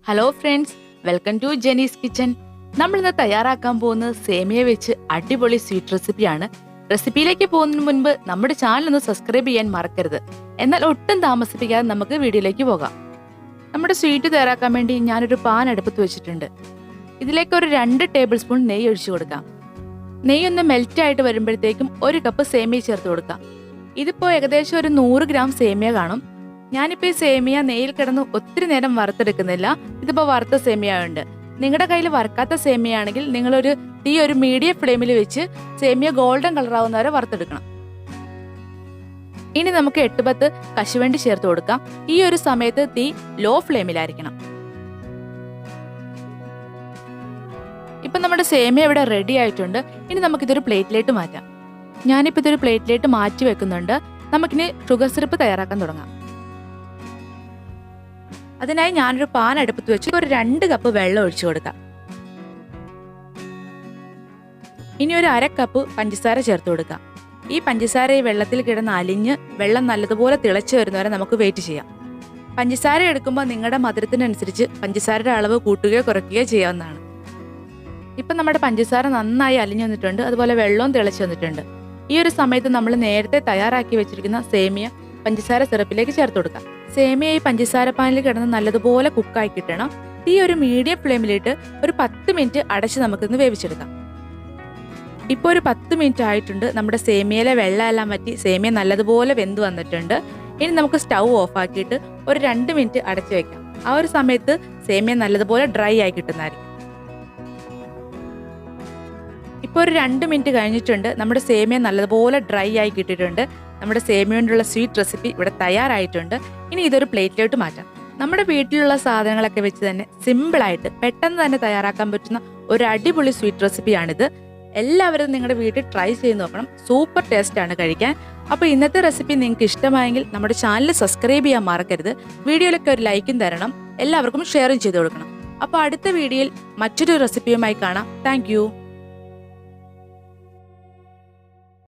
Hello friends, welcome to Jeni's kitchen. നമ്മളിന്ന് തയ്യാറാക്കാൻ പോകുന്നത് സേമിയ വെച്ച് അടിപൊളി സ്വീറ്റ് റെസിപ്പിയാണ്. റെസിപ്പിയിലേക്ക് പോകുന്നതിന് മുൻപ് നമ്മുടെ ചാനൽ ഒന്ന് സബ്സ്ക്രൈബ് ചെയ്യാൻ മറക്കരുത്. എന്നാൽ ഒട്ടും താമസിപ്പിക്കാതെ നമുക്ക് വീഡിയോയിലേക്ക് പോകാം. നമ്മുടെ സ്വീറ്റ് തയ്യാറാക്കാൻ വേണ്ടി ഞാനൊരു പാൻ അടുപ്പത്ത് വെച്ചിട്ടുണ്ട്. ഇതിലേക്ക് ഒരു 2 ടേബിൾ സ്പൂൺ നെയ്യ് ഒഴിച്ചു കൊടുക്കാം. നെയ്യ് ഒന്ന് മെൽറ്റ് ആയിട്ട് വരുമ്പോഴത്തേക്കും 1 കപ്പ് സേമിയ ചേർത്ത് കൊടുക്കാം. ഇതിപ്പോൾ ഏകദേശം ഒരു 100 ഗ്രാം സേമിയ കാണും. ഞാനിപ്പോൾ ഈ സേമിയ നെയ്യിൽ കിടന്ന് ഒത്തിരി നേരം വറുത്തെടുക്കുന്നില്ല. ഇതിപ്പോൾ വറുത്ത സേമിയ ഉണ്ട്. നിങ്ങളുടെ കയ്യിൽ വറുക്കാത്ത സേമിയ ആണെങ്കിൽ നിങ്ങളൊരു തീ ഒരു മീഡിയം ഫ്ലെയിമിൽ വെച്ച് സേമിയ ഗോൾഡൻ കളറാവുന്ന വരെ വറുത്തെടുക്കണം. ഇനി നമുക്ക് 8-10 കശുവണ്ടി ചേർത്ത് കൊടുക്കാം. ഈ ഒരു സമയത്ത് തീ ലോ ഫ്ലെയിമിലായിരിക്കണം. ഇപ്പം നമ്മുടെ സേമിയ ഇവിടെ റെഡി ആയിട്ടുണ്ട്. ഇനി നമുക്കിതൊരു പ്ലേറ്റിലേക്ക് മാറ്റാം. ഞാനിപ്പോൾ ഇതൊരു പ്ലേറ്റിലേക്ക് മാറ്റി വെക്കുന്നുണ്ട്. നമുക്കിനി ഷുഗർ സിറപ്പ് തയ്യാറാക്കാൻ തുടങ്ങാം. അതിനായി ഞാനൊരു പാൻ അടുപ്പത്ത് വെച്ച് ഒരു 2 കപ്പ് വെള്ളം ഒഴിച്ചു കൊടുക്കാം. ഇനി ഒരു 1/2 കപ്പ് പഞ്ചസാര ചേർത്ത് കൊടുക്കാം. ഈ പഞ്ചസാര ഈ വെള്ളത്തിൽ കിടന്ന് അലിഞ്ഞ് വെള്ളം നല്ലതുപോലെ തിളച്ച് വരുന്നവരെ നമുക്ക് വെയിറ്റ് ചെയ്യാം. പഞ്ചസാര എടുക്കുമ്പോൾ നിങ്ങളുടെ മധുരത്തിനനുസരിച്ച് പഞ്ചസാരയുടെ അളവ് കൂട്ടുകയോ കുറയ്ക്കുകയോ ചെയ്യാവുന്നതാണ്. ഇപ്പം നമ്മുടെ പഞ്ചസാര നന്നായി അലിഞ്ഞു വന്നിട്ടുണ്ട്. അതുപോലെ വെള്ളവും തിളച്ച് വന്നിട്ടുണ്ട്. ഈ ഒരു സമയത്ത് നമ്മൾ നേരത്തെ തയ്യാറാക്കി വെച്ചിരിക്കുന്ന സേമിയ പഞ്ചസാര സിറപ്പിലേക്ക് ചേർത്ത് കൊടുക്കാം. സേമിയ ഈ പഞ്ചസാര പാനിൽ കിടന്ന് നല്ലതുപോലെ കുക്കായി കിട്ടണം. തീ ഒരു മീഡിയം ഫ്ലെയിമിലിട്ട് ഒരു 10 മിനിറ്റ് അടച്ച് നമുക്കിന്ന് വേവിച്ചെടുക്കാം. ഇപ്പോൾ ഒരു 10 മിനിറ്റ് ആയിട്ടുണ്ട്. നമ്മുടെ സേമിയയിലെ വെള്ളമെല്ലാം വറ്റി സേമിയ നല്ലതുപോലെ വെന്ത് വന്നിട്ടുണ്ട്. ഇനി നമുക്ക് സ്റ്റൗ ഓഫ് ആക്കിയിട്ട് ഒരു 2 മിനിറ്റ് അടച്ചു വെക്കാം. ആ ഒരു സമയത്ത് സേമിയ നല്ലതുപോലെ ഡ്രൈ ആയി കിട്ടുന്നതായിരിക്കും. ഇപ്പോൾ ഒരു 2 മിനിറ്റ് കഴിഞ്ഞിട്ടുണ്ട്. നമ്മുടെ സേമിയ നല്ലതുപോലെ ഡ്രൈ ആയി കിട്ടിയിട്ടുണ്ട്. നമ്മുടെ സേമിയ കൊണ്ടുള്ള സ്വീറ്റ് റെസിപ്പി ഇവിടെ തയ്യാറായിട്ടുണ്ട്. ഇനി ഇതൊരു പ്ലേറ്റിലോട്ട് മാറ്റാം. നമ്മുടെ വീട്ടിലുള്ള സാധനങ്ങളൊക്കെ വെച്ച് തന്നെ സിമ്പിളായിട്ട് പെട്ടെന്ന് തന്നെ തയ്യാറാക്കാൻ പറ്റുന്ന ഒരു അടിപൊളി സ്വീറ്റ് റെസിപ്പിയാണിത്. എല്ലാവരും നിങ്ങളുടെ വീട്ടിൽ ട്രൈ ചെയ്ത് നോക്കണം. സൂപ്പർ ടേസ്റ്റാണ് കഴിക്കാൻ. അപ്പോൾ ഇന്നത്തെ റെസിപ്പി നിങ്ങൾക്ക് ഇഷ്ടമായെങ്കിൽ നമ്മുടെ ചാനൽ സബ്സ്ക്രൈബ് ചെയ്യാൻ മറക്കരുത്. വീഡിയോയിലൊക്കെ ഒരു ലൈക്കും തരണം. എല്ലാവർക്കും ഷെയറും ചെയ്ത് കൊടുക്കണം. അപ്പോൾ അടുത്ത വീഡിയോയിൽ മറ്റൊരു റെസിപ്പിയുമായി കാണാം. താങ്ക്